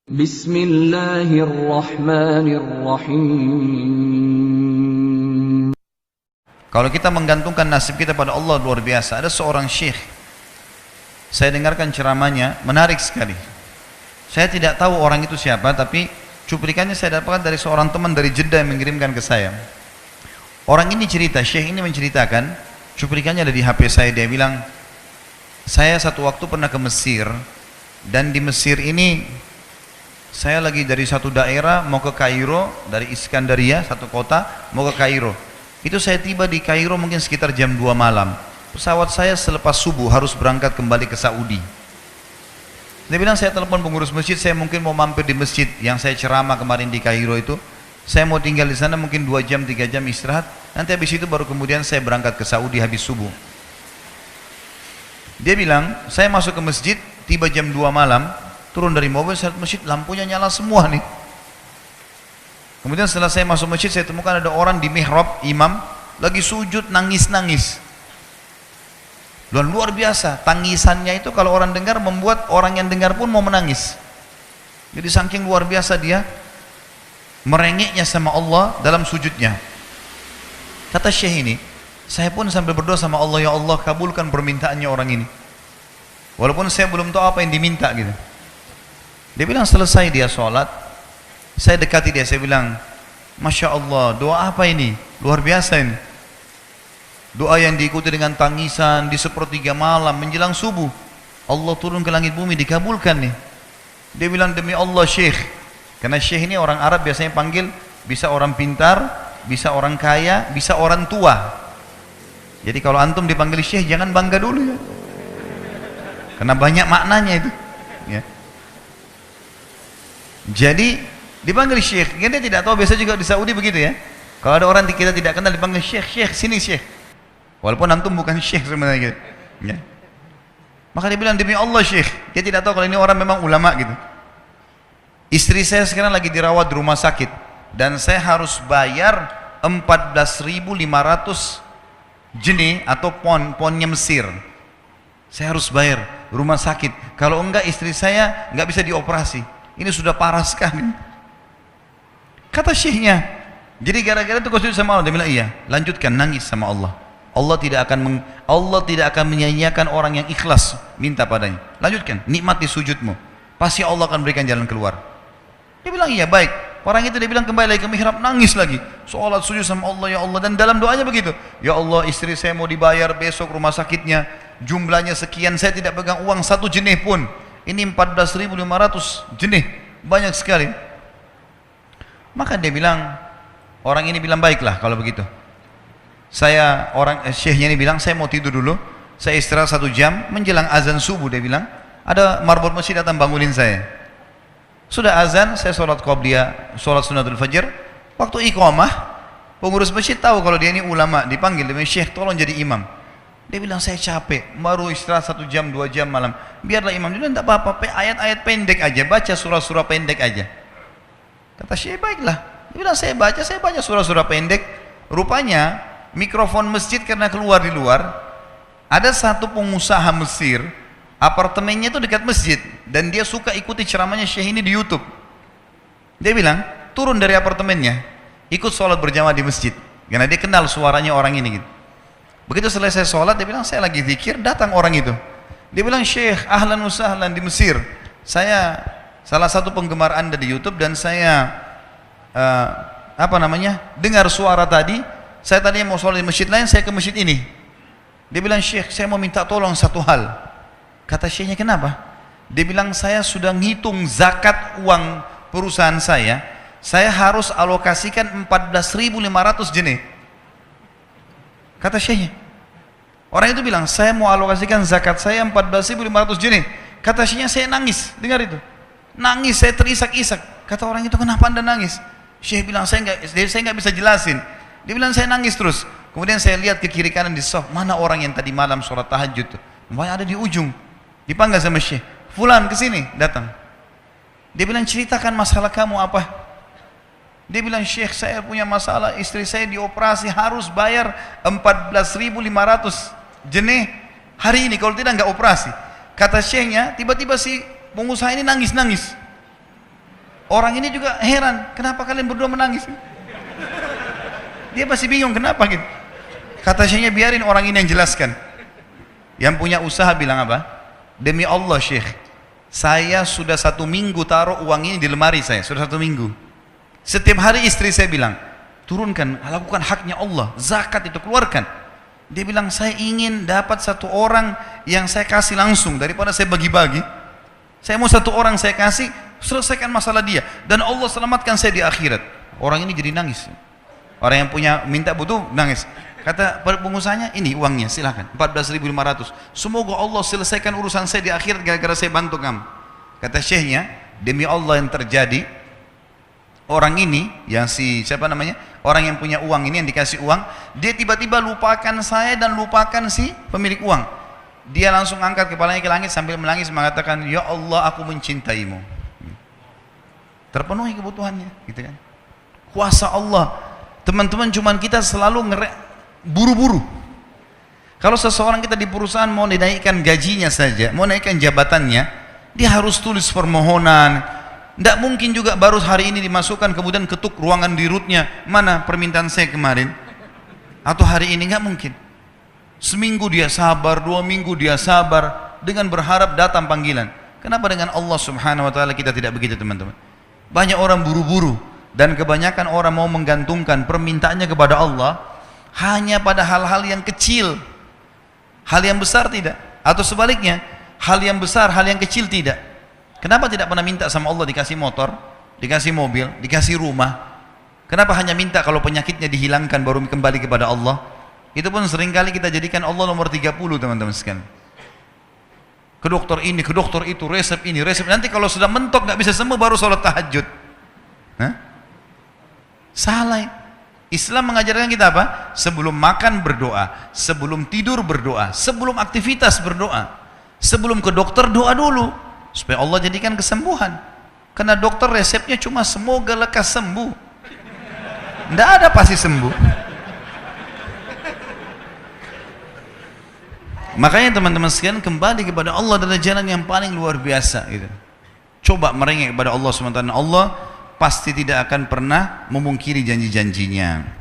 Bismillahirrahmanirrahim. Kalau kita menggantungkan nasib kita pada Allah luar biasa. Ada seorang syekh, saya dengarkan ceramahnya, menarik sekali. Saya tidak tahu orang itu siapa, tapi cuplikannya saya dapatkan dari seorang teman dari Jeddah yang mengirimkan ke saya. Orang ini cerita, syekh ini menceritakan, cuplikannya ada di HP saya. Dia bilang, saya satu waktu pernah ke Mesir, dan di Mesir ini saya lagi dari satu daerah mau ke Kairo, dari Iskandaria, satu kota, mau ke Kairo. Itu saya tiba di Kairo mungkin sekitar jam 2 malam. Pesawat saya selepas subuh harus berangkat kembali ke Saudi. Dia bilang, saya telepon pengurus masjid, saya mungkin mau mampir di masjid yang saya ceramah kemarin di Kairo itu. Saya mau tinggal di sana mungkin 2 jam, 3 jam istirahat. Nanti habis itu baru kemudian saya berangkat ke Saudi habis subuh. Dia bilang, saya masuk ke masjid, tiba jam 2 malam, turun dari mobil, saya lihat masjid, lampunya nyala semua nih. Kemudian setelah saya masuk masjid, saya temukan ada orang di mihrab, imam, lagi sujud, nangis-nangis. Dan luar biasa, tangisannya itu kalau orang dengar, membuat orang yang dengar pun mau menangis. Jadi saking luar biasa dia, merengeknya sama Allah dalam sujudnya. Kata syekh ini, saya pun sambil berdoa sama Allah, ya Allah kabulkan permintaannya orang ini. Walaupun saya belum tahu apa yang diminta gitu. Dia bilang selesai dia sholat, saya dekati dia, saya bilang, Masya Allah, doa apa ini? Luar biasa ini. Doa yang diikuti dengan tangisan di sepertiga malam menjelang subuh. Allah turun ke langit bumi, dikabulkan nih. Dia bilang, demi Allah syekh. Karena syekh ini orang Arab biasanya panggil, bisa orang pintar, bisa orang kaya, bisa orang tua. Jadi kalau antum dipanggil syekh, jangan bangga dulu ya. Karena banyak maknanya itu. Ya. Jadi dipanggil syekh, dia tidak tahu, biasa juga di Saudi begitu ya. Kalau ada orang kita tidak kenal dipanggil syekh, syekh sini syekh. Walaupun antum bukan syekh sebenarnya gitu. Ya. Maka dia bilang, demi Allah syekh, dia tidak tahu kalau ini orang memang ulama gitu. Istri saya sekarang lagi dirawat di rumah sakit dan saya harus bayar 14.500 jenih atau ponnya Mesir. Saya harus bayar rumah sakit. Kalau enggak istri saya enggak bisa dioperasi. Ini sudah parah sekali. Kata syekhnya, jadi gara-gara itu kau sujud sama Allah. Dia bilang, iya, lanjutkan nangis sama Allah. Allah tidak akan menyia-nyiakan orang yang ikhlas minta padanya. Lanjutkan, nikmati sujudmu. Pasti Allah akan berikan jalan keluar. Dia bilang, iya baik. Orang itu dia bilang kembali lagi ke mihrab, nangis lagi. Sholat sujud sama Allah, ya Allah. Dan dalam doanya begitu, ya Allah, istri saya mau dibayar besok rumah sakitnya. Jumlahnya sekian, saya tidak pegang uang 1 jenih pun. Ini 14.500 jenih, banyak sekali. Maka dia bilang, orang ini bilang, baiklah kalau begitu. Syekhnya ini bilang, saya mau tidur dulu. Saya istirahat 1 jam, menjelang azan subuh dia bilang, ada marbot masjid datang bangunin saya. Sudah azan, saya sholat qobliyah, sholat sunnatul fajr. Waktu iqamah, pengurus masjid tahu kalau dia ini ulama, dipanggil, dia bilang, syekh tolong jadi imam. Dia bilang, saya capek, baru istirahat 1 jam, 2 jam malam. Biarlah imam dulu, tidak apa-apa, ayat-ayat pendek aja, baca surah-surah pendek aja. Kata syekh, baiklah. Dia bilang, saya baca surah-surah pendek. Rupanya, mikrofon masjid karena keluar di luar, ada satu pengusaha Mesir, apartemennya itu dekat masjid, dan dia suka ikuti ceramahnya syekh ini di YouTube. Dia bilang, turun dari apartemennya, ikut sholat berjamaah di masjid, karena dia kenal suaranya orang ini gitu. Begitu selesai sholat, dia bilang, saya lagi zikir, datang orang itu. Dia bilang, syekh, ahlan wa sahlan di Mesir. Saya salah satu penggemar anda di YouTube, dan saya dengar suara tadi. Saya tadinya mau sholat di masjid lain, saya ke masjid ini. Dia bilang, syekh, saya mau minta tolong satu hal. Kata syekhnya, kenapa? Dia bilang, saya sudah ngitung zakat uang perusahaan saya harus alokasikan 14.500 jenih. Kata syekhnya. Orang itu bilang, saya mau alokasikan zakat saya 14.500 jenih. Kata syekhnya, saya nangis, dengar itu. Nangis, saya terisak-isak. Kata orang itu, kenapa anda nangis? Syekh bilang, saya nggak bisa jelasin. Dia bilang, saya nangis terus. Kemudian saya lihat ke kiri kanan di sof, mana orang yang tadi malam sholat tahajud tuh? Rupanya ada di ujung. Dipanggil sama syekh, fulan kesini, datang. Dia bilang, ceritakan masalah kamu apa? Dia bilang, syekh, saya punya masalah, istri saya dioperasi, harus bayar 14.500 jenih hari ini, kalau tidak nggak operasi. Kata syekhnya, tiba-tiba si pengusaha ini nangis-nangis. Orang ini juga heran, kenapa kalian berdua menangis? Dia masih bingung kenapa gitu. Kata syekhnya, biarin orang ini yang jelaskan. Yang punya usaha bilang apa? Demi Allah syekh, saya sudah 1 minggu taruh uang ini di lemari saya, sudah 1 minggu. Setiap hari istri saya bilang, turunkan, lakukan haknya Allah, zakat itu keluarkan. Dia bilang, saya ingin dapat 1 orang yang saya kasih langsung daripada saya bagi-bagi. Saya mau 1 orang saya kasih, selesaikan masalah dia, dan Allah selamatkan saya di akhirat. Orang ini jadi nangis. Orang yang punya minta butuh nangis. Kata pengusahanya, ini uangnya silahkan, 14.500. Semoga Allah selesaikan urusan saya di akhirat gara-gara saya bantu kamu. Kata syekhnya, demi Allah yang terjadi, orang ini yang siapa namanya, orang yang punya uang ini yang dikasih uang, dia tiba-tiba lupakan saya dan lupakan si pemilik uang. Dia langsung angkat kepalanya ke langit sambil menangis mengatakan, ya Allah, aku mencintaimu. Terpenuhi kebutuhannya, gitu kan? Kuasa Allah. Teman-teman, cuman kita selalu buru-buru. Kalau seseorang kita di perusahaan mau dinaikkan gajinya saja, mau naikkan jabatannya, dia harus tulis permohonan. Tidak mungkin juga baru hari ini dimasukkan kemudian ketuk ruangan di rootnya, mana permintaan saya kemarin, atau hari ini, nggak mungkin. Seminggu dia sabar, 2 minggu dia sabar dengan berharap datang panggilan. Kenapa dengan Allah subhanahu wa ta'ala kita tidak begitu teman-teman? Banyak orang buru-buru dan kebanyakan orang mau menggantungkan permintaannya kepada Allah hanya pada hal-hal yang kecil, hal yang besar tidak, atau sebaliknya, hal yang besar, hal yang kecil tidak. Kenapa tidak pernah minta sama Allah dikasih motor, dikasih mobil, dikasih rumah? Kenapa hanya minta kalau penyakitnya dihilangkan baru kembali kepada Allah? Itu pun seringkali kita jadikan Allah nomor 30 teman-teman sekalian. Ke dokter ini, ke dokter itu, resep ini, resep. Nanti kalau sudah mentok nggak bisa sembuh baru sholat tahajud. Hah? Salah. Islam mengajarkan kita apa? Sebelum makan berdoa, sebelum tidur berdoa, sebelum aktivitas berdoa, sebelum ke dokter doa dulu supaya Allah jadikan kesembuhan. Karena dokter resepnya cuma semoga lekas sembuh. Tidak ada pasti sembuh. Makanya teman-teman sekalian, kembali kepada Allah adalah jalan yang paling luar biasa gitu. Coba merengek kepada Allah SWT. Allah pasti tidak akan pernah memungkiri janji-janjinya.